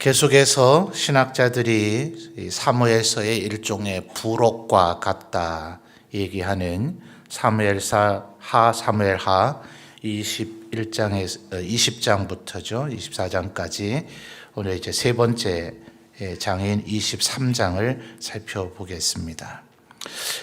계속해서 신학자들이 이 사무엘서의 일종의 부록과 같다 얘기하는 사무엘하 21장에서 20장부터죠. 24장까지 오늘 이제 세 번째 장인 23장을 살펴보겠습니다.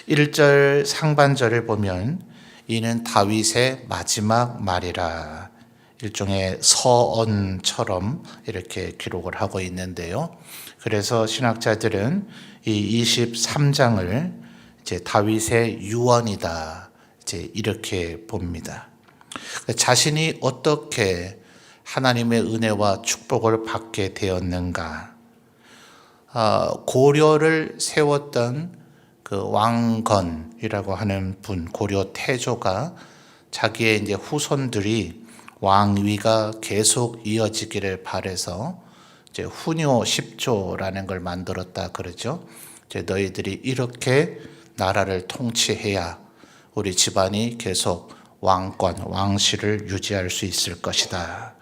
1절 상반절을 보면 이는 다윗의 마지막 말이라, 일종의 서언처럼 이렇게 기록을 하고 있는데요. 그래서 신학자들은 이 23장을 이제 다윗의 유언이다, 이제 이렇게 봅니다. 자신이 어떻게 하나님의 은혜와 축복을 받게 되었는가? 고려를 세웠던 그 왕건이라고 하는 분, 고려 태조가 자기의 이제 후손들이 왕위가 계속 이어지기를 바라서 이제 훈요 10조라는 걸 만들었다 그러죠. 이제 너희들이 이렇게 나라를 통치해야 우리 집안이 계속 왕권, 왕실을 유지할 수 있을 것이다.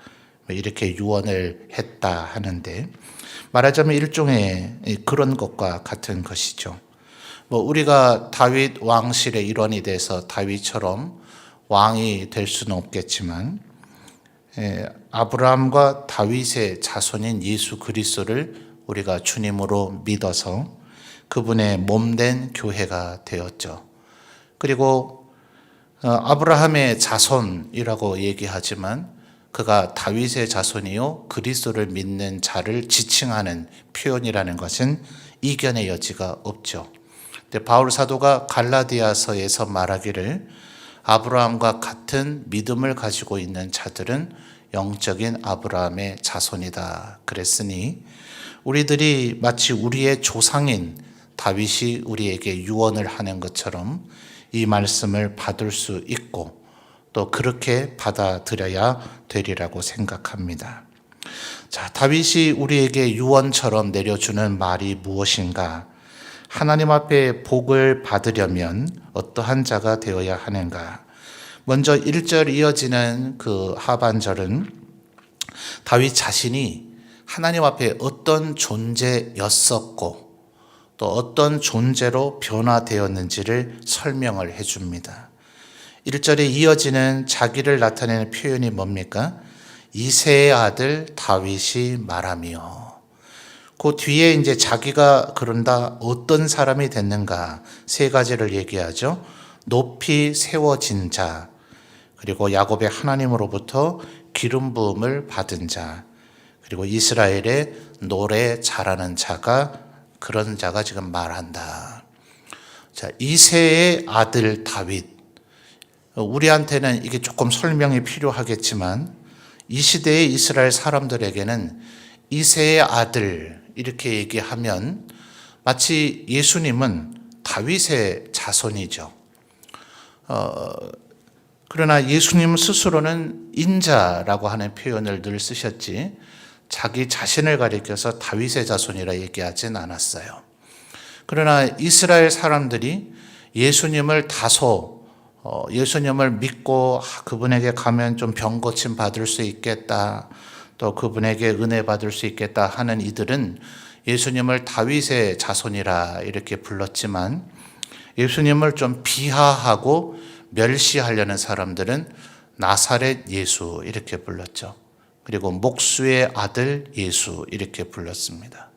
이렇게 유언을 했다 하는데, 말하자면 일종의 그런 것과 같은 것이죠. 우리가 다윗 왕실의 일원이 돼서 다윗처럼 왕이 될 수는 없겠지만, 아브라함과 다윗의 자손인 예수 그리스도를 우리가 주님으로 믿어서 그분의 몸된 교회가 되었죠. 그리고 아브라함의 자손이라고 얘기하지만 그가 다윗의 자손이요 그리스도를 믿는 자를 지칭하는 표현이라는 것은 이견의 여지가 없죠. 근데 바울 사도가 갈라디아서에서 말하기를 아브라함과 같은 믿음을 가지고 있는 자들은 영적인 아브라함의 자손이다 그랬으니, 우리들이 마치 우리의 조상인 다윗이 우리에게 유언을 하는 것처럼 이 말씀을 받을 수 있고 또 그렇게 받아들여야 되리라고 생각합니다. 자, 다윗이 우리에게 유언처럼 내려주는 말이 무엇인가? 하나님 앞에 복을 받으려면 어떠한 자가 되어야 하는가? 먼저 1절 이어지는 그 하반절은 다윗 자신이 하나님 앞에 어떤 존재였었고 또 어떤 존재로 변화되었는지를 설명을 해줍니다. 1절에 이어지는 자기를 나타내는 표현이 뭡니까? 이새의 아들 다윗이 말하며, 그 뒤에 이제 자기가 그런다 어떤 사람이 됐는가 세 가지를 얘기하죠. 높이 세워진 자, 그리고 야곱의 하나님으로부터 기름 부음을 받은 자, 그리고 이스라엘의 노래 잘하는 자가, 그런 자가 지금 말한다. 자, 이새의 아들 다윗. 우리한테는 이게 조금 설명이 필요하겠지만 이 시대의 이스라엘 사람들에게는 이새의 아들 이렇게 얘기하면 마치 예수님은 다윗의 자손이죠. 그러나 예수님 스스로는 인자라고 하는 표현을 늘 쓰셨지 자기 자신을 가리켜서 다윗의 자손이라 얘기하진 않았어요. 그러나 이스라엘 사람들이 예수님을 다소 예수님을 믿고 그분에게 가면 좀 병고침 받을 수 있겠다, 또 그분에게 은혜 받을 수 있겠다 하는 이들은 예수님을 다윗의 자손이라 이렇게 불렀지만, 예수님을 좀 비하하고 멸시하려는 사람들은 나사렛 예수 이렇게 불렀죠. 그리고 목수의 아들 예수 이렇게 불렀습니다.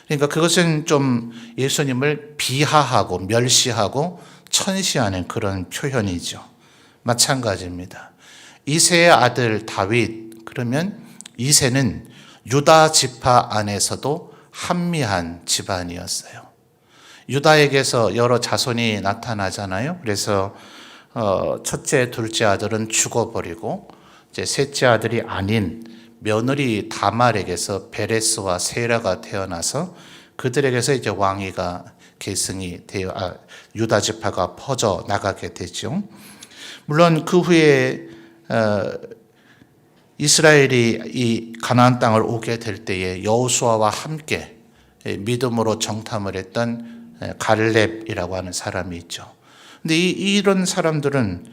그러니까 그것은 좀 예수님을 비하하고 멸시하고 천시하는 그런 표현이죠. 마찬가지입니다. 이새의 아들 다윗, 그러면 이새는 유다 지파 안에서도 한미한 집안이었어요. 유다에게서 여러 자손이 나타나잖아요. 그래서 첫째, 둘째 아들은 죽어버리고 이제 셋째 아들이 아닌 며느리 다말에게서 베레스와 세라가 태어나서 그들에게서 이제 왕위가 계승이 되어 유다 지파가 퍼져 나가게 되죠. 물론 그 후에 이스라엘이 이 가나안 땅을 오게 될 때에 여호수아와 함께 믿음으로 정탐을 했던 갈렙이라고 하는 사람이 있죠. 근데 이런 사람들은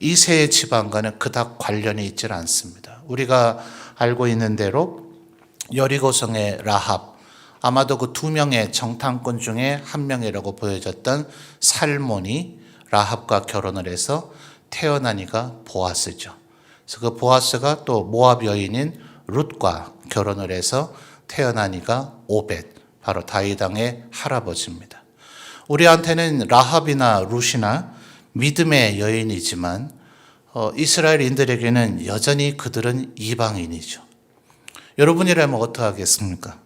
이새의 지방과는 그닥 관련이 있지 않습니다. 우리가 알고 있는 대로 여리고성의 라합, 아마도 그 두 명의 정탐꾼 중에 한 명이라고 보여졌던 살몬이 라합과 결혼을 해서 태어난 이가 보아스죠. 그래서 그 보아스가 또 모압 여인인 룻과 결혼을 해서 태어난 이가 오벳, 바로 다윗 왕의 할아버지입니다. 우리한테는 라합이나 룻이나 믿음의 여인이지만 이스라엘인들에게는 여전히 그들은 이방인이죠. 여러분이라면 어떡하겠습니까?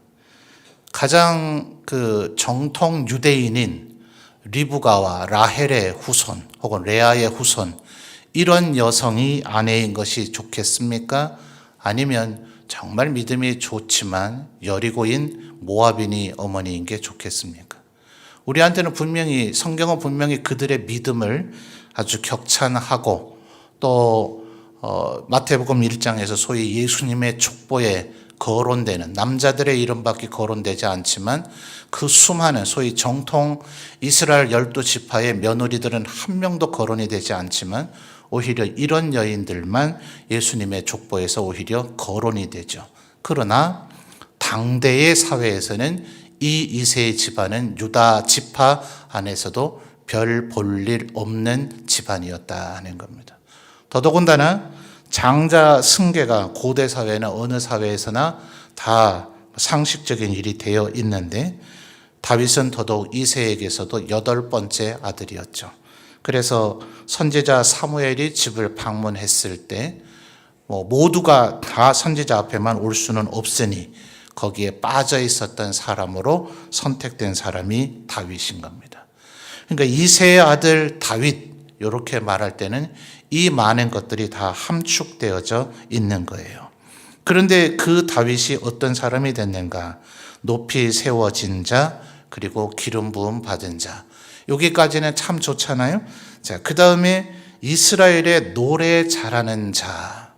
가장 그 정통 유대인인 리브가와 라헬의 후손 혹은 레아의 후손, 이런 여성이 아내인 것이 좋겠습니까? 아니면 정말 믿음이 좋지만 여리고인 모압인이 어머니인 게 좋겠습니까? 우리한테는 분명히, 성경은 분명히 그들의 믿음을 아주 격찬하고 또 마태복음 1장에서 소위 예수님의 족보에 거론되는, 남자들의 이름밖에 거론되지 않지만 그 수많은 소위 정통 이스라엘 12지파의 며느리들은 한 명도 거론이 되지 않지만 오히려 이런 여인들만 예수님의 족보에서 오히려 거론이 되죠. 그러나 당대의 사회에서는 이 이세의 집안은 유다 지파 안에서도 별 볼 일 없는 집안이었다는 겁니다. 더더군다나 장자 승계가 고대 사회나 어느 사회에서나 다 상식적인 일이 되어 있는데 다윗은 더더욱 이새에게서도 8번째 아들이었죠. 그래서 선지자 사무엘이 집을 방문했을 때 모두가 다 선지자 앞에만 올 수는 없으니 거기에 빠져 있었던 사람으로 선택된 사람이 다윗인 겁니다. 그러니까 이새의 아들 다윗, 이렇게 말할 때는 이 많은 것들이 다 함축되어져 있는 거예요. 그런데 그 다윗이 어떤 사람이 됐는가? 높이 세워진 자, 그리고 기름 부음 받은 자. 여기까지는 참 좋잖아요. 자, 그 다음에 이스라엘의 노래 잘하는 자.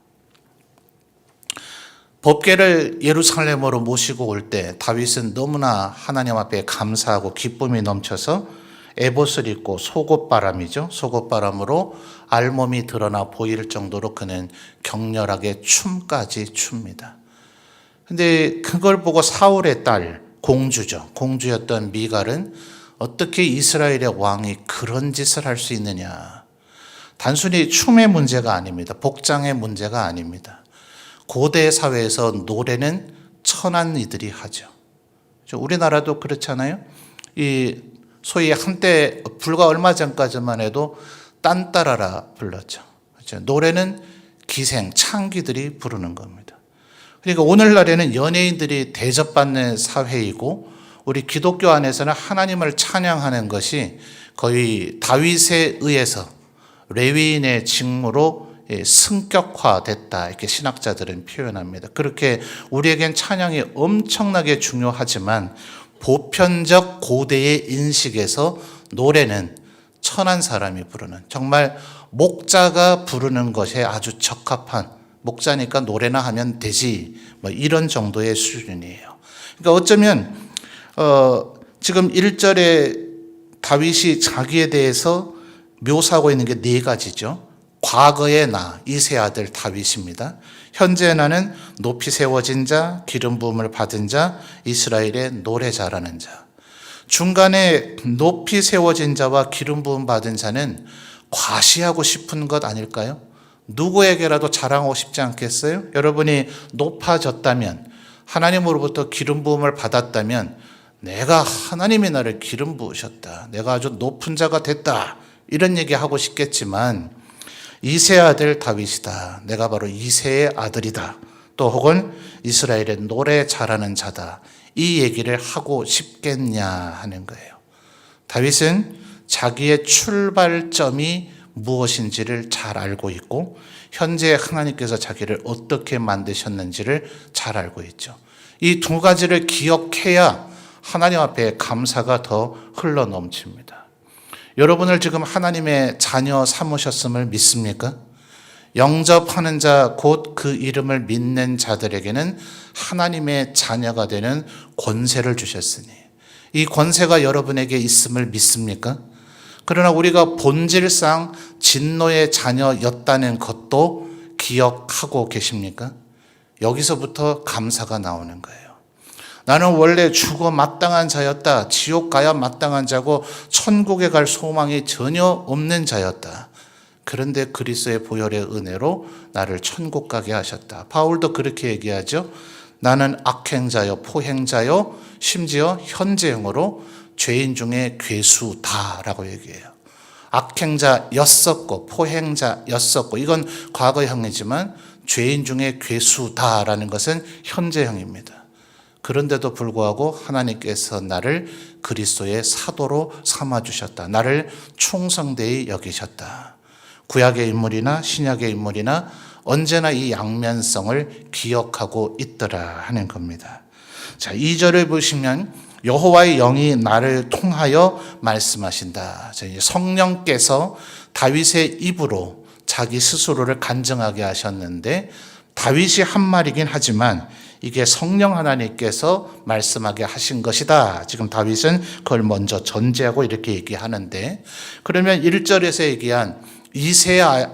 법궤를 예루살렘으로 모시고 올 때 다윗은 너무나 하나님 앞에 감사하고 기쁨이 넘쳐서 에봇을 입고 속옷바람이죠. 속옷바람으로 알몸이 드러나 보일 정도로 그는 격렬하게 춤까지 춥니다. 근데 그걸 보고 사울의 딸, 공주죠. 공주였던 미갈은 어떻게 이스라엘의 왕이 그런 짓을 할 수 있느냐. 단순히 춤의 문제가 아닙니다. 복장의 문제가 아닙니다. 고대 사회에서 노래는 천한 이들이 하죠. 우리나라도 그렇잖아요. 이 소위 한때 불과 얼마 전까지만 해도 딴따라라 불렀죠. 그렇죠? 노래는 기생, 창기들이 부르는 겁니다. 그러니까 오늘날에는 연예인들이 대접받는 사회이고 우리 기독교 안에서는 하나님을 찬양하는 것이 거의 다윗에 의해서 레위인의 직무로 승격화됐다, 이렇게 신학자들은 표현합니다. 그렇게 우리에겐 찬양이 엄청나게 중요하지만 보편적 고대의 인식에서 노래는 천한 사람이 부르는, 정말 목자가 부르는 것에 아주 적합한, 목자니까 노래나 하면 되지, 이런 정도의 수준이에요. 그러니까 어쩌면 지금 1절에 다윗이 자기에 대해서 묘사하고 있는 게 4가지죠. 과거의 나, 이새 아들 다윗입니다. 현재의 나는 높이 세워진 자, 기름 부음을 받은 자, 이스라엘의 노래 잘하는 자. 중간에 높이 세워진 자와 기름 부음 받은 자는 과시하고 싶은 것 아닐까요? 누구에게라도 자랑하고 싶지 않겠어요? 여러분이 높아졌다면, 하나님으로부터 기름 부음을 받았다면 내가, 하나님이 나를 기름 부으셨다, 내가 아주 높은 자가 됐다, 이런 얘기 하고 싶겠지만 이새 아들 다윗이다, 내가 바로 이새의 아들이다, 또 혹은 이스라엘의 노래 잘하는 자다, 이 얘기를 하고 싶겠냐 하는 거예요. 다윗은 자기의 출발점이 무엇인지를 잘 알고 있고 현재 하나님께서 자기를 어떻게 만드셨는지를 잘 알고 있죠. 이 2가지를 기억해야 하나님 앞에 감사가 더 흘러넘칩니다. 여러분을 지금 하나님의 자녀 삼으셨음을 믿습니까? 영접하는 자, 곧 그 이름을 믿는 자들에게는 하나님의 자녀가 되는 권세를 주셨으니 이 권세가 여러분에게 있음을 믿습니까? 그러나 우리가 본질상 진노의 자녀였다는 것도 기억하고 계십니까? 여기서부터 감사가 나오는 거예요. 나는 원래 죽어 마땅한 자였다. 지옥 가야 마땅한 자고 천국에 갈 소망이 전혀 없는 자였다. 그런데 그리스도의 보혈의 은혜로 나를 천국 가게 하셨다. 바울도 그렇게 얘기하죠. 나는 악행자요, 포행자요, 심지어 현재형으로 죄인 중에 괴수다라고 얘기해요. 악행자였었고 포행자였었고 이건 과거형이지만 죄인 중에 괴수다라는 것은 현재형입니다. 그런데도 불구하고 하나님께서 나를 그리스도의 사도로 삼아주셨다. 나를 충성되이 여기셨다. 구약의 인물이나 신약의 인물이나 언제나 이 양면성을 기억하고 있더라 하는 겁니다. 자, 2절을 보시면 여호와의 영이 나를 통하여 말씀하신다. 성령께서 다윗의 입으로 자기 스스로를 간증하게 하셨는데 다윗이 한 말이긴 하지만 이게 성령 하나님께서 말씀하게 하신 것이다. 지금 다윗은 그걸 먼저 전제하고 이렇게 얘기하는데 그러면 1절에서 얘기한 이세의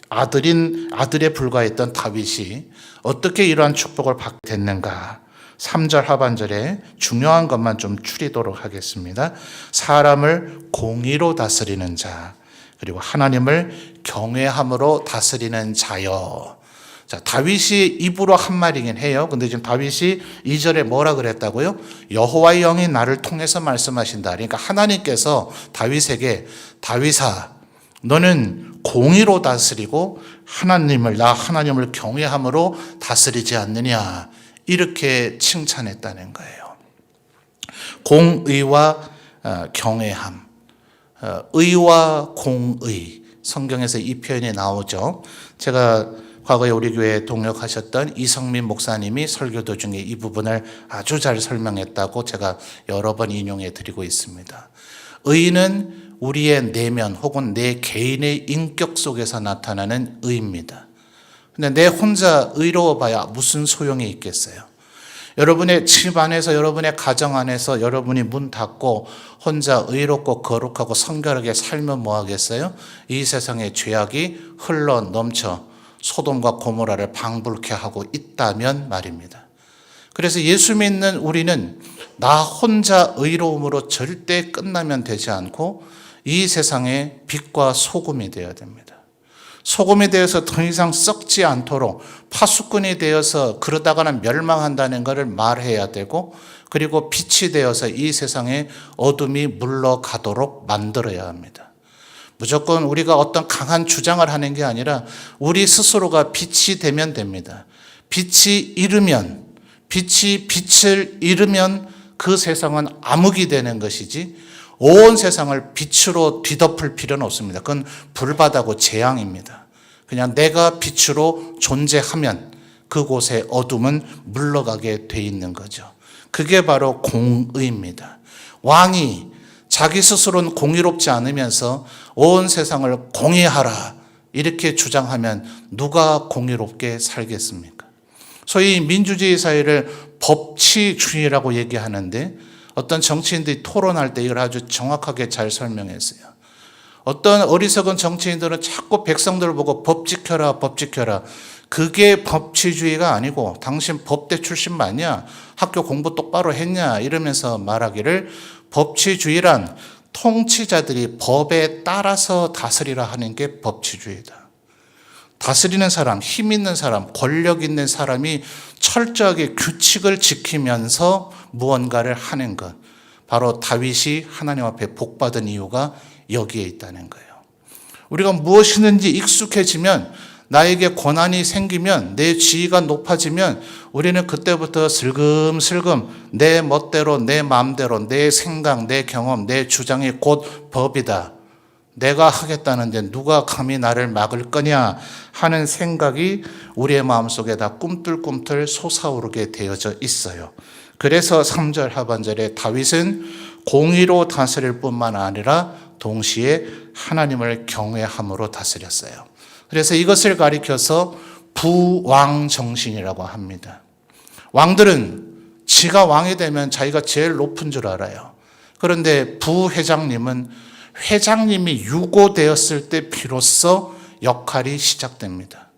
아들에 불과했던 다윗이 어떻게 이러한 축복을 받게 됐는가? 3절 하반절에 중요한 것만 좀 추리도록 하겠습니다. 사람을 공의로 다스리는 자, 그리고 하나님을 경외함으로 다스리는 자여. 자, 다윗이 입으로 한 말이긴 해요. 근데 지금 다윗이 2절에 뭐라 그랬다고요? 여호와의 영이 나를 통해서 말씀하신다. 그러니까 하나님께서 다윗에게 다윗아, 너는 공의로 다스리고 나 하나님을 경외함으로 다스리지 않느냐. 이렇게 칭찬했다는 거예요. 공의와 경외함, 의와 공의, 성경에서 이 표현이 나오죠. 제가 과거에 우리 교회에 동역하셨던 이성민 목사님이 설교 도중에 이 부분을 아주 잘 설명했다고 제가 여러 번 인용해 드리고 있습니다. 의는 우리의 내면 혹은 내 개인의 인격 속에서 나타나는 의입니다. 근데 내 혼자 의로워 봐야 무슨 소용이 있겠어요? 여러분의 집 안에서, 여러분의 가정 안에서 여러분이 문 닫고 혼자 의롭고 거룩하고 성결하게 살면 뭐 하겠어요? 이 세상의 죄악이 흘러 넘쳐 소돔과 고모라를 방불케 하고 있다면 말입니다. 그래서 예수 믿는 우리는 나 혼자 의로움으로 절대 끝나면 되지 않고 이 세상의 빛과 소금이 되어야 됩니다. 소금이 되어서 더 이상 썩지 않도록 파수꾼이 되어서 그러다가는 멸망한다는 것을 말해야 되고 그리고 빛이 되어서 이 세상에 어둠이 물러가도록 만들어야 합니다. 무조건 우리가 어떤 강한 주장을 하는 게 아니라 우리 스스로가 빛이 되면 됩니다. 빛이 빛을 잃으면 그 세상은 암흑이 되는 것이지 온 세상을 빛으로 뒤덮을 필요는 없습니다. 그건 불바다고 재앙입니다. 그냥 내가 빛으로 존재하면 그곳에 어둠은 물러가게 돼 있는 거죠. 그게 바로 공의입니다. 왕이 자기 스스로는 공의롭지 않으면서 온 세상을 공의하라 이렇게 주장하면 누가 공의롭게 살겠습니까? 소위 민주주의 사회를 법치주의라고 얘기하는데 어떤 정치인들이 토론할 때 이걸 아주 정확하게 잘 설명했어요. 어떤 어리석은 정치인들은 자꾸 백성들을 보고 법 지켜라, 법 지켜라. 그게 법치주의가 아니고 당신 법대 출신 맞냐? 학교 공부 똑바로 했냐? 이러면서 말하기를 법치주의란 통치자들이 법에 따라서 다스리라 하는 게 법치주의다. 다스리는 사람, 힘 있는 사람, 권력 있는 사람이 철저하게 규칙을 지키면서 무언가를 하는 것. 바로 다윗이 하나님 앞에 복받은 이유가 여기에 있다는 거예요. 우리가 무엇이든지 익숙해지면 나에게 권한이 생기면 내 지위가 높아지면 우리는 그때부터 슬금슬금 내 멋대로 내 마음대로 내 생각, 내 경험, 내 주장이 곧 법이다. 내가 하겠다는데 누가 감히 나를 막을 거냐 하는 생각이 우리의 마음속에 다 꿈틀꿈틀 솟아오르게 되어져 있어요. 그래서 3절 하반절에 다윗은 공의로 다스릴 뿐만 아니라 동시에 하나님을 경외함으로 다스렸어요. 그래서 이것을 가리켜서 부왕정신이라고 합니다. 왕들은 지가 왕이 되면 자기가 제일 높은 줄 알아요. 그런데 부회장님은 회장님이 유고되었을 때 비로소 역할이 시작됩니다.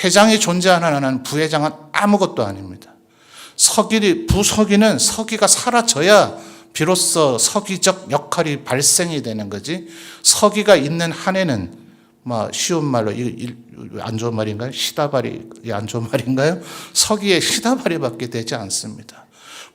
회장이 존재하는 한은 부회장은 아무것도 아닙니다. 부서기는 서기가 사라져야 비로소 서기적 역할이 발생이 되는 거지, 서기가 있는 한에는 쉬운 말로 안 좋은 말인가요? 시다발이 안 좋은 말인가요? 서기의 시다발이밖에 되지 않습니다.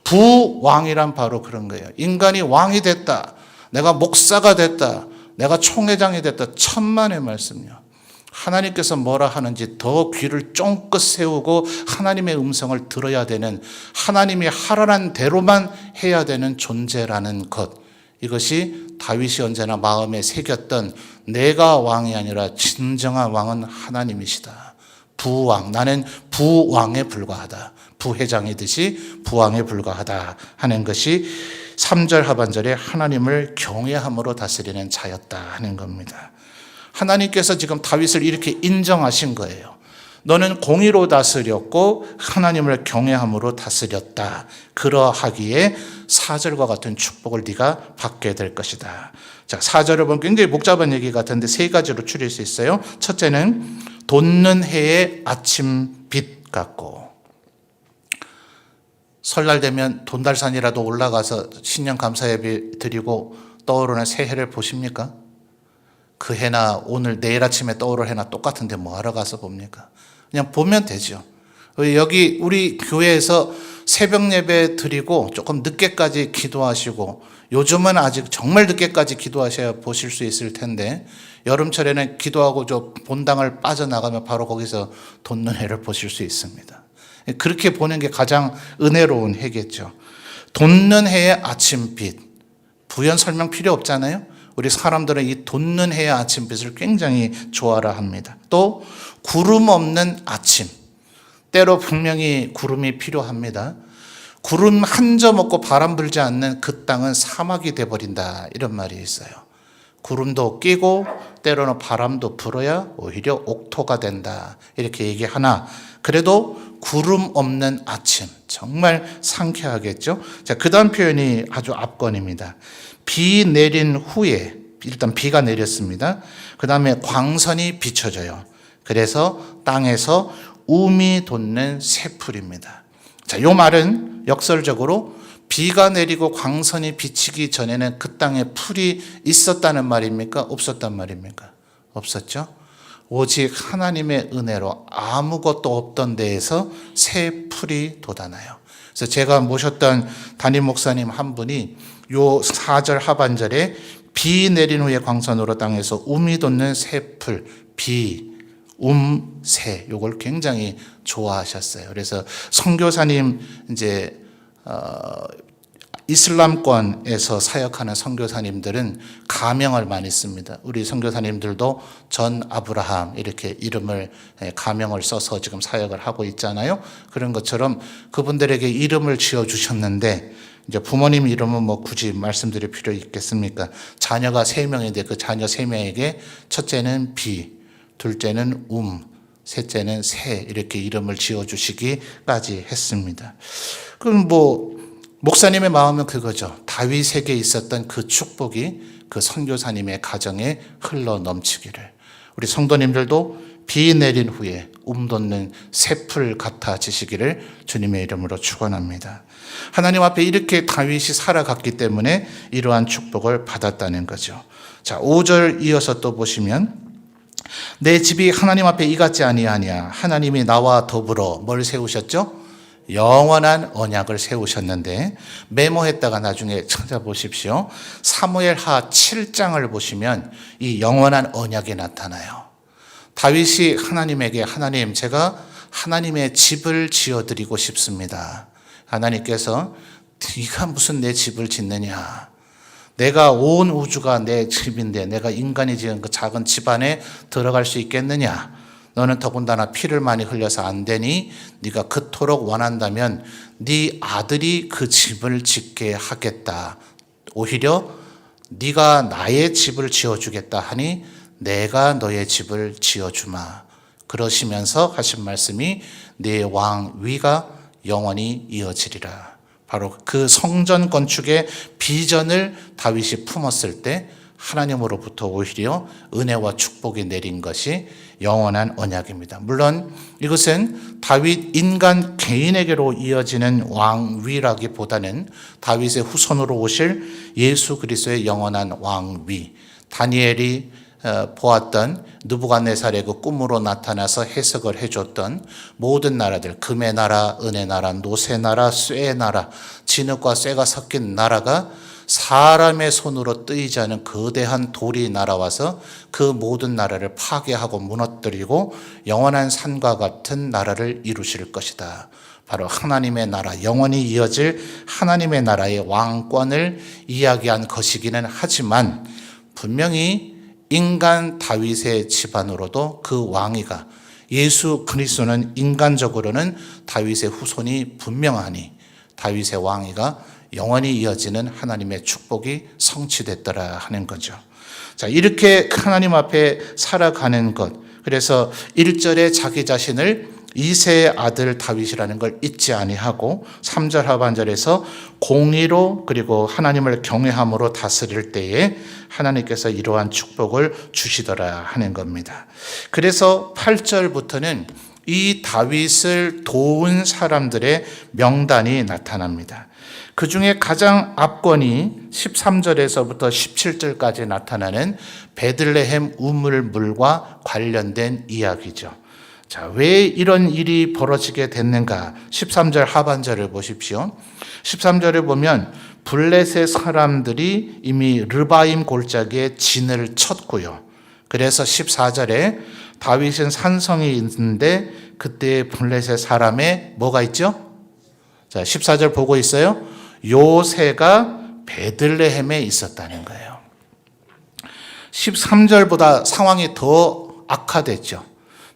부왕이란 바로 그런 거예요. 인간이 왕이 됐다, 내가 목사가 됐다, 내가 총회장이 됐다, 천만의 말씀이요. 하나님께서 뭐라 하는지 더 귀를 쫑긋 세우고 하나님의 음성을 들어야 되는, 하나님이 하라는 대로만 해야 되는 존재라는 것, 이것이 다윗이 언제나 마음에 새겼던, 내가 왕이 아니라 진정한 왕은 하나님이시다. 부왕, 나는 부왕에 불과하다, 부회장이듯이 부왕에 불과하다 하는 것이 3절 하반절에 하나님을 경외함으로 다스리는 자였다 하는 겁니다. 하나님께서 지금 다윗을 이렇게 인정하신 거예요. 너는 공의로 다스렸고 하나님을 경외함으로 다스렸다. 그러하기에 4절과 같은 축복을 네가 받게 될 것이다. 자, 4절을 보면 굉장히 복잡한 얘기 같은데 세 가지로 추릴 수 있어요. 첫째는 돋는 해의 아침빛 같고, 설날 되면 돈달산이라도 올라가서 신년 감사예배 드리고 떠오르는 새해를 보십니까? 그 해나 오늘 내일 아침에 떠오를 해나 똑같은데 뭐하러 가서 봅니까? 그냥 보면 되죠. 여기 우리 교회에서 새벽 예배 드리고 조금 늦게까지 기도하시고, 요즘은 아직 정말 늦게까지 기도하셔야 보실 수 있을 텐데, 여름철에는 기도하고 저 본당을 빠져나가면 바로 거기서 돋는 해를 보실 수 있습니다. 그렇게 보는 게 가장 은혜로운 해겠죠. 돋는 해의 아침빛, 부연 설명 필요 없잖아요. 우리 사람들은 이 돋는 해의 아침빛을 굉장히 좋아라 합니다. 또 구름 없는 아침, 때로 분명히 구름이 필요합니다. 구름 한 점 없고 바람 불지 않는 그 땅은 사막이 돼버린다, 이런 말이 있어요. 구름도 끼고 때로는 바람도 불어야 오히려 옥토가 된다, 이렇게 얘기하나, 그래도 구름 없는 아침, 정말 상쾌하겠죠. 자, 그 다음 표현이 아주 압권입니다. 비 내린 후에, 일단 비가 내렸습니다. 그 다음에 광선이 비춰져요. 그래서 땅에서 움이 돋는 새풀입니다. 자, 요 말은 역설적으로 비가 내리고 광선이 비치기 전에는 그 땅에 풀이 있었다는 말입니까? 없었단 말입니까? 없었죠. 오직 하나님의 은혜로 아무것도 없던 데에서 새 풀이 돋아나요. 그래서 제가 모셨던 담임 목사님 한 분이 요 4절 하반절에 비 내린 후에 광선으로 땅에서 움이 돋는 새 풀, 비, 새, 요걸 굉장히 좋아하셨어요. 그래서 선교사님, 이제 이슬람권에서 사역하는 선교사님들은 가명을 많이 씁니다. 우리 선교사님들도 전 아브라함 이렇게 이름을, 가명을 써서 지금 사역을 하고 있잖아요. 그런 것처럼 그분들에게 이름을 지어주셨는데, 이제 부모님 이름은 뭐 굳이 말씀드릴 필요 있겠습니까? 자녀가 3명인데 그 자녀 3명에게 첫째는 비, 둘째는 셋째는 새, 이렇게 이름을 지어주시기까지 했습니다. 그럼 목사님의 마음은 그거죠. 다윗에게 있었던 그 축복이 그 선교사님의 가정에 흘러 넘치기를, 우리 성도님들도 비 내린 후에 돋는 새풀 같아지시기를 주님의 이름으로 축원합니다. 하나님 앞에 이렇게 다윗이 살아갔기 때문에 이러한 축복을 받았다는 거죠. 자, 5절 이어서 또 보시면, 내 집이 하나님 앞에 이같지 아니하냐. 하나님이 나와 더불어 뭘 세우셨죠? 영원한 언약을 세우셨는데, 메모했다가 나중에 찾아보십시오. 사무엘하 7장을 보시면 이 영원한 언약이 나타나요. 다윗이 하나님에게, 하나님, 제가 하나님의 집을 지어드리고 싶습니다. 하나님께서 네가 무슨 내 집을 짓느냐, 내가 온 우주가 내 집인데 내가 인간이 지은 그 작은 집 안에 들어갈 수 있겠느냐, 너는 더군다나 피를 많이 흘려서 안 되니 네가 그토록 원한다면 네 아들이 그 집을 짓게 하겠다, 오히려 네가 나의 집을 지어주겠다 하니 내가 너의 집을 지어주마. 그러시면서 하신 말씀이 네 왕 위가 영원히 이어지리라. 바로 그 성전 건축의 비전을 다윗이 품었을 때 하나님으로부터 오히려 은혜와 축복이 내린 것이 영원한 언약입니다. 물론 이것은 다윗 인간 개인에게로 이어지는 왕위라기보다는 다윗의 후손으로 오실 예수 그리스도의 영원한 왕위, 다니엘이 보았던 느부갓네살의 그 꿈으로 나타나서 해석을 해줬던 모든 나라들, 금의 나라, 은의 나라, 노새 나라, 쇠의 나라, 진흙과 쇠가 섞인 나라가 사람의 손으로 뜨이지 않은 거대한 돌이 날아와서 그 모든 나라를 파괴하고 무너뜨리고 영원한 산과 같은 나라를 이루실 것이다. 바로 하나님의 나라, 영원히 이어질 하나님의 나라의 왕권을 이야기한 것이기는 하지만 분명히 인간 다윗의 집안으로도 그 왕위가, 예수 그리스도는 인간적으로는 다윗의 후손이 분명하니 다윗의 왕위가 영원히 이어지는 하나님의 축복이 성취됐더라 하는 거죠. 자, 이렇게 하나님 앞에 살아가는 것. 그래서 1절에 자기 자신을 이새의 아들 다윗이라는 걸 잊지 아니하고 3절 하반절에서 공의로 그리고 하나님을 경외함으로 다스릴 때에 하나님께서 이러한 축복을 주시더라 하는 겁니다. 그래서 8절부터는 이 다윗을 도운 사람들의 명단이 나타납니다. 그 중에 가장 앞권이 13절에서부터 17절까지 나타나는 베들레헴 우물물과 관련된 이야기죠. 자, 왜 이런 일이 벌어지게 됐는가? 13절 하반절을 보십시오. 13절에 보면 블레셋 사람들이 이미 르바임 골짜기에 진을 쳤고요. 그래서 14절에 다윗은 산성이 있는데 그때 블레셋 사람의 뭐가 있죠? 자, 14절 보고 있어요? 요새가 베들레헴에 있었다는 거예요. 13절보다 상황이 더 악화됐죠.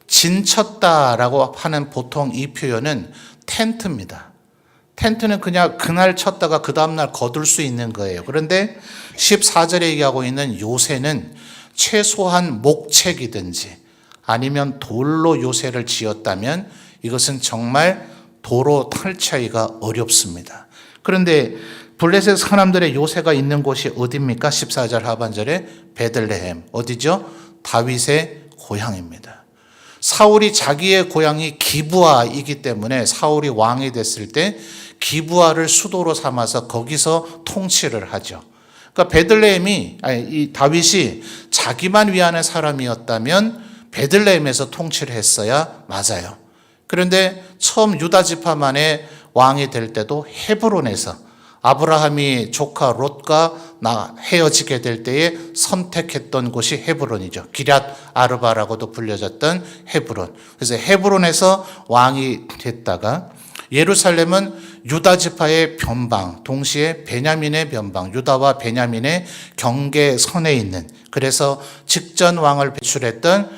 진쳤다라고 하는 보통 이 표현은 텐트입니다. 텐트는 그냥 그날 쳤다가 그 다음날 거둘 수 있는 거예요. 그런데 14절에 얘기하고 있는 요새는 최소한 목책이든지 아니면 돌로 요새를 지었다면 이것은 정말 도로 탈취하기가 어렵습니다. 그런데 블레셋 사람들의 요새가 있는 곳이 어디입니까? 14절 하반절에 베들레헴. 어디죠? 다윗의 고향입니다. 사울이 자기의 고향이 기브아이기 때문에 사울이 왕이 됐을 때 기브아를 수도로 삼아서 거기서 통치를 하죠. 그러니까 이 다윗이 자기만 위하는 사람이었다면 베들레헴에서 통치를 했어야 맞아요. 그런데 처음 유다 지파만의 왕이 될 때도 헤브론에서 아브라함이 조카 롯과 헤어지게 될 때에 선택했던 곳이 헤브론이죠. 기럇 아르바라고도 불려졌던 헤브론. 그래서 헤브론에서 왕이 됐다가 예루살렘은 유다 지파의 변방, 동시에 베냐민의 변방, 유다와 베냐민의 경계선에 있는, 그래서 직전 왕을 배출했던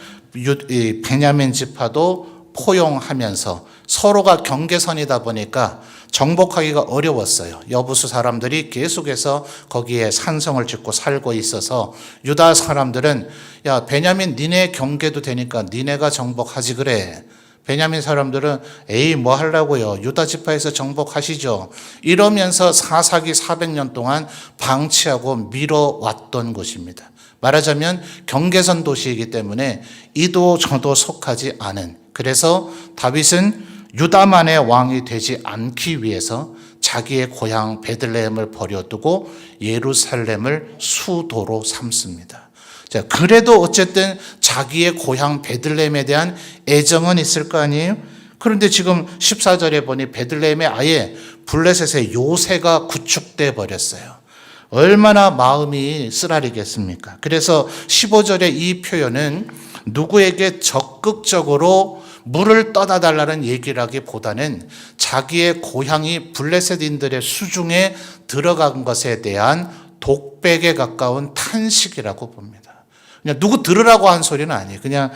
베냐민 지파도 포용하면서 서로가 경계선이다 보니까 정복하기가 어려웠어요. 여부수 사람들이 계속해서 거기에 산성을 짓고 살고 있어서 유다 사람들은 야, 베냐민 니네 경계도 되니까 니네가 정복하지 그래. 베냐민 사람들은 에이 뭐 하려고요. 유다 지파에서 정복하시죠. 이러면서 사사기 400년 동안 방치하고 밀어왔던 곳입니다. 말하자면 경계선 도시이기 때문에 이도 저도 속하지 않은, 그래서 다윗은 유다만의 왕이 되지 않기 위해서 자기의 고향 베들레헴을 버려두고 예루살렘을 수도로 삼습니다. 자, 그래도 어쨌든 자기의 고향 베들레헴에 대한 애정은 있을 거 아니에요? 그런데 지금 14절에 보니 베들레헴에 아예 블레셋의 요새가 구축돼 버렸어요. 얼마나 마음이 쓰라리겠습니까? 그래서 15절의 이 표현은 누구에게 적극적으로 물을 떠다 달라는 얘기라기보다는 자기의 고향이 블레셋인들의 수중에 들어간 것에 대한 독백에 가까운 탄식이라고 봅니다. 그냥 누구 들으라고 한 소리는 아니에요. 그냥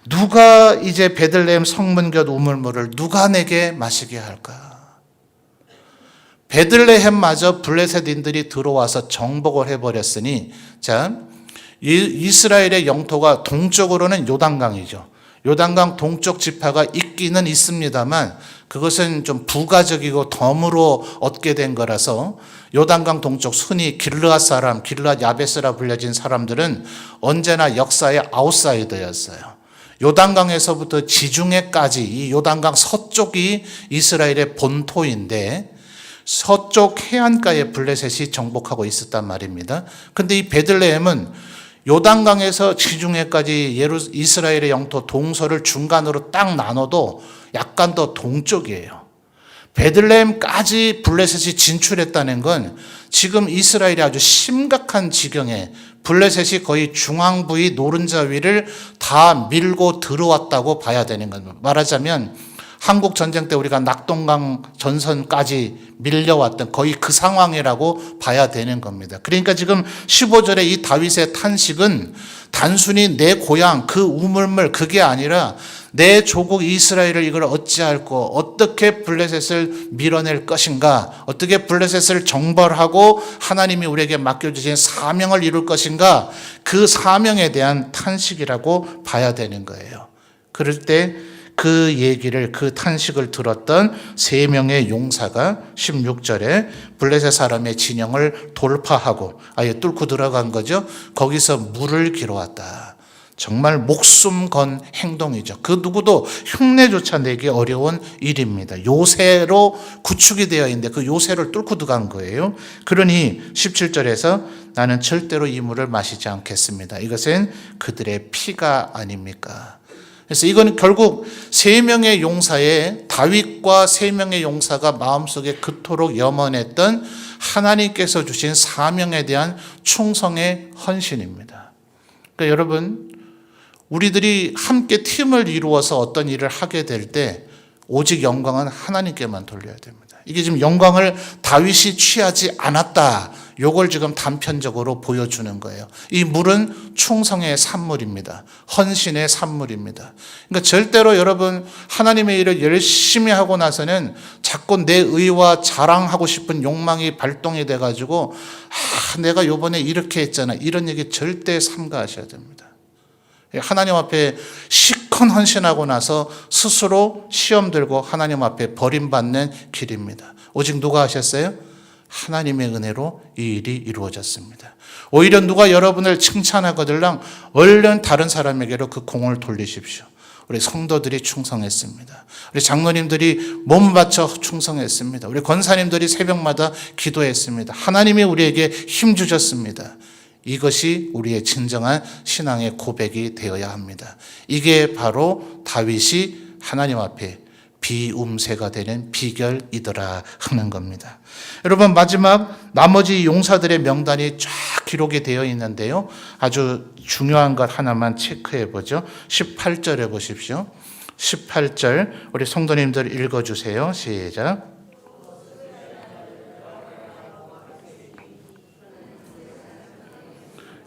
누가 이제 베들레헴 성문 곁 우물물을 누가 내게 마시게 할까? 베들레헴마저 블레셋인들이 들어와서 정복을 해버렸으니, 자, 이스라엘의 영토가 동쪽으로는 요단강이죠. 요단강 동쪽 지파가 있기는 있습니다만 그것은 좀 부가적이고 덤으로 얻게 된 거라서 요단강 동쪽 흔히 길르앗 사람, 길르앗 야베스라 불려진 사람들은 언제나 역사의 아웃사이더였어요. 요단강에서부터 지중해까지 이 요단강 서쪽이 이스라엘의 본토인데 서쪽 해안가에 블레셋이 정복하고 있었단 말입니다. 근데 이 베들레헴은 요단강에서 지중해까지 이스라엘의 영토 동서를 중간으로 딱 나눠도 약간 더 동쪽이에요. 베들레헴까지 블레셋이 진출했다는 건 지금 이스라엘이 아주 심각한 지경에 블레셋이 거의 중앙부의 노른자 위를 다 밀고 들어왔다고 봐야 되는 겁니다. 말하자면 한국 전쟁 때 우리가 낙동강 전선까지 밀려왔던 거의 그 상황이라고 봐야 되는 겁니다. 그러니까 지금 15절에 이 다윗의 탄식은 단순히 내 고향 그 우물물 그게 아니라 내 조국 이스라엘을 이걸 어찌할꼬 어떻게 블레셋을 밀어낼 것인가, 어떻게 블레셋을 정벌하고 하나님이 우리에게 맡겨주신 사명을 이룰 것인가, 그 사명에 대한 탄식이라고 봐야 되는 거예요. 그럴 때 그 얘기를, 그 탄식을 들었던 세 명의 용사가 16절에 블레셋 사람의 진영을 돌파하고 아예 뚫고 들어간 거죠. 거기서 물을 길어왔다. 정말 목숨 건 행동이죠. 그 누구도 흉내조차 내기 어려운 일입니다. 요새로 구축이 되어 있는데 그 요새를 뚫고 들어간 거예요. 그러니 17절에서 나는 절대로 이 물을 마시지 않겠습니다. 이것은 그들의 피가 아닙니까? 그래서 이건 결국 세 명의 용사의 다윗과 세 명의 용사가 마음속에 그토록 염원했던 하나님께서 주신 사명에 대한 충성의 헌신입니다. 그러니까 여러분, 우리들이 함께 팀을 이루어서 어떤 일을 하게 될 때 오직 영광은 하나님께만 돌려야 됩니다. 이게 지금 영광을 다윗이 취하지 않았다. 요걸 지금 단편적으로 보여주는 거예요. 이 물은 충성의 산물입니다. 헌신의 산물입니다. 그러니까 절대로 여러분 하나님의 일을 열심히 하고 나서는 자꾸 내 의와 자랑하고 싶은 욕망이 발동이 돼가지고 내가 요번에 이렇게 했잖아. 이런 얘기 절대 삼가하셔야 됩니다. 하나님 앞에 시큰 헌신하고 나서 스스로 시험 들고 하나님 앞에 버림받는 길입니다. 오직 누가 하셨어요? 하나님의 은혜로 이 일이 이루어졌습니다. 오히려 누가 여러분을 칭찬하거들랑 얼른 다른 사람에게로 그 공을 돌리십시오. 우리 성도들이 충성했습니다. 우리 장로님들이 몸 바쳐 충성했습니다. 우리 권사님들이 새벽마다 기도했습니다. 하나님이 우리에게 힘 주셨습니다. 이것이 우리의 진정한 신앙의 고백이 되어야 합니다. 이게 바로 다윗이 하나님 앞에 비움새가 되는 비결이더라 하는 겁니다. 여러분, 마지막 나머지 용사들의 명단이 쫙 기록이 되어 있는데요. 아주 중요한 것 하나만 체크해 보죠. 18절에 보십시오. 18절 우리 성도님들 읽어주세요. 시작.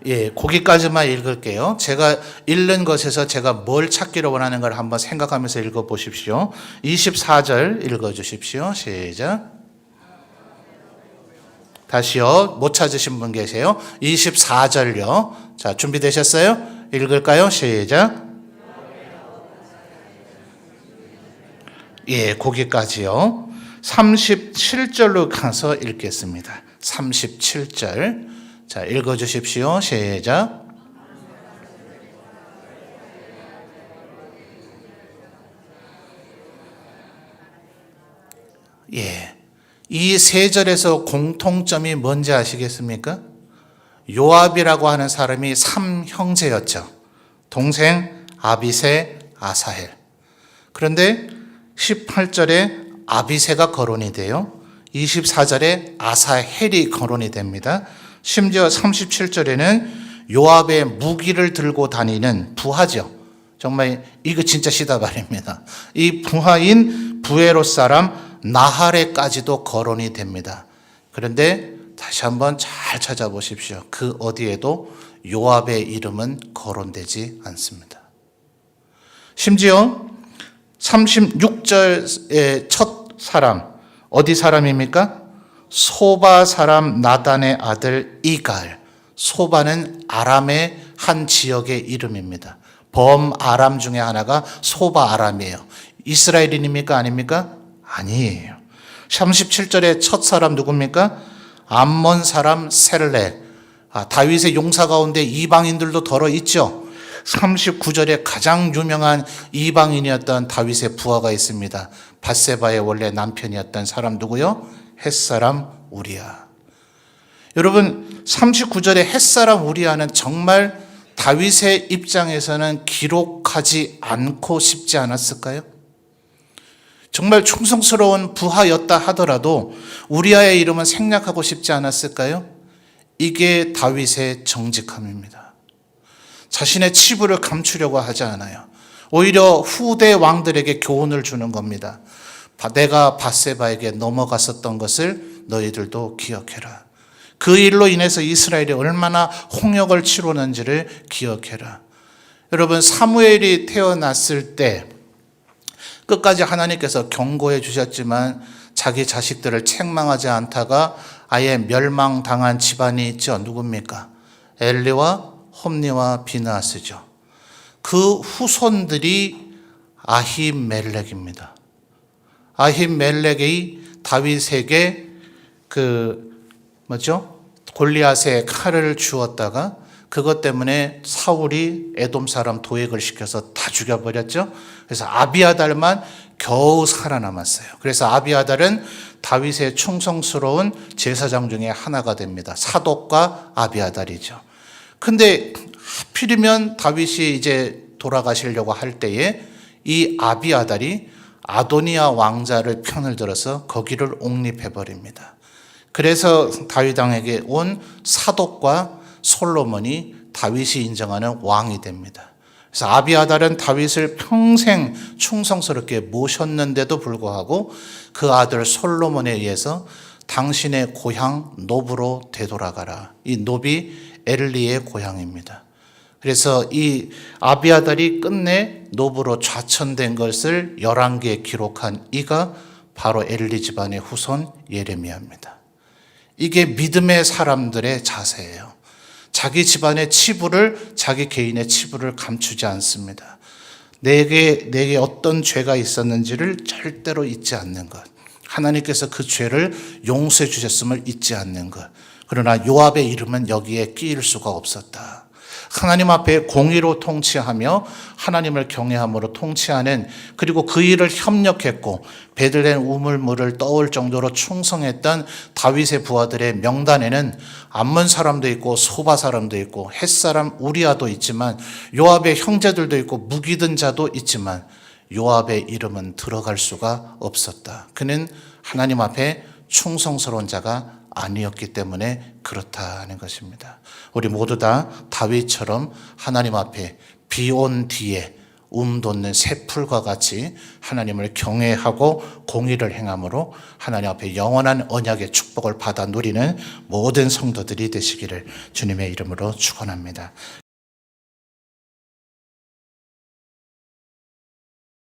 예, 거기까지만 읽을게요. 제가 읽는 것에서 제가 뭘 찾기를 원하는 걸 한번 생각하면서 읽어보십시오. 24절 읽어주십시오. 시작. 다시요. 못 찾으신 분 계세요? 24절요. 자, 준비되셨어요? 읽을까요? 시작. 예, 거기까지요. 37절로 가서 읽겠습니다. 37절. 자, 읽어주십시오. 시작. 예. 이 세 절에서 공통점이 뭔지 아시겠습니까? 요압이라고 하는 사람이 3형제였죠. 동생 아비새, 아사헬. 그런데 18절에 아비새가 거론이 돼요. 24절에 아사헬이 거론이 됩니다. 심지어 37절에는 요압의 무기를 들고 다니는 부하죠. 정말 이거 진짜 시다발입니다. 이 부하인 부에롯 사람 나할에까지도 거론이 됩니다. 그런데 다시 한번 잘 찾아보십시오. 그 어디에도 요압의 이름은 거론되지 않습니다. 심지어 36절의 첫 사람, 어디 사람입니까? 소바 사람 나단의 아들 이갈. 소바는 아람의 한 지역의 이름입니다. 범아람 중에 하나가 소바 아람이에요. 이스라엘인입니까? 아닙니까? 아니에요. 37절에 첫 사람 누굽니까? 암몬 사람 셀렉. 다윗의 용사 가운데 이방인들도 덜어 있죠. 39절에 가장 유명한 이방인이었던 다윗의 부하가 있습니다. 밧세바의 원래 남편이었던 사람 누구요? 햇사람 우리야. 여러분 39절에 햇사람 우리야는 정말 다윗의 입장에서는 기록하지 않고 싶지 않았을까요? 정말 충성스러운 부하였다 하더라도 우리아의 이름은 생략하고 싶지 않았을까요? 이게 다윗의 정직함입니다. 자신의 치부를 감추려고 하지 않아요. 오히려 후대 왕들에게 교훈을 주는 겁니다. 내가 밧세바에게 넘어갔었던 것을 너희들도 기억해라. 그 일로 인해서 이스라엘이 얼마나 홍역을 치르는지를 기억해라. 여러분 사무엘이 태어났을 때 끝까지 하나님께서 경고해 주셨지만 자기 자식들을 책망하지 않다가 아예 멸망당한 집안이 있죠. 누굽니까? 엘리와 홈니와 비느하스죠. 그 후손들이 아히멜렉입니다. 아히멜렉이 다윗에게 골리앗의 칼을 주었다가 그것 때문에 사울이 에돔 사람 도액을 시켜서 다 죽여버렸죠. 그래서 아비아달만 겨우 살아남았어요. 그래서 아비아달은 다윗의 충성스러운 제사장 중에 하나가 됩니다. 사독과 아비아달이죠. 근데 하필이면 다윗이 이제 돌아가시려고 할 때에 이 아비아달이 아도니아 왕자를 편을 들어서 거기를 옹립해버립니다. 그래서 다윗 왕에게 온 사독과 솔로몬이 다윗이 인정하는 왕이 됩니다. 그래서 아비아달은 다윗을 평생 충성스럽게 모셨는데도 불구하고 그 아들 솔로몬에 의해서 당신의 고향 노브로 되돌아가라. 이 노비 엘리의 고향입니다. 그래서 이 아비아달이 끝내 노브로 좌천된 것을 11개에 기록한 이가 바로 엘리 집안의 후손 예레미야입니다. 이게 믿음의 사람들의 자세예요. 자기 집안의 치부를, 자기 개인의 치부를 감추지 않습니다. 내게 어떤 죄가 있었는지를 절대로 잊지 않는 것. 하나님께서 그 죄를 용서해 주셨음을 잊지 않는 것. 그러나 요압의 이름은 여기에 끼일 수가 없었다. 하나님 앞에 공의로 통치하며 하나님을 경외함으로 통치하는, 그리고 그 일을 협력했고 베들레헴 우물물을 떠올 정도로 충성했던 다윗의 부하들의 명단에는 암몬 사람도 있고 소바 사람도 있고 햇사람 우리아도 있지만 요압의 형제들도 있고 무기든 자도 있지만 요압의 이름은 들어갈 수가 없었다. 그는 하나님 앞에 충성스러운 자가 아니었기 때문에 그렇다는 것입니다. 우리 모두 다 다윗처럼 하나님 앞에 비 온 뒤에 돋는 새풀과 같이 하나님을 경외하고 공의를 행함으로 하나님 앞에 영원한 언약의 축복을 받아 누리는 모든 성도들이 되시기를 주님의 이름으로 축원합니다.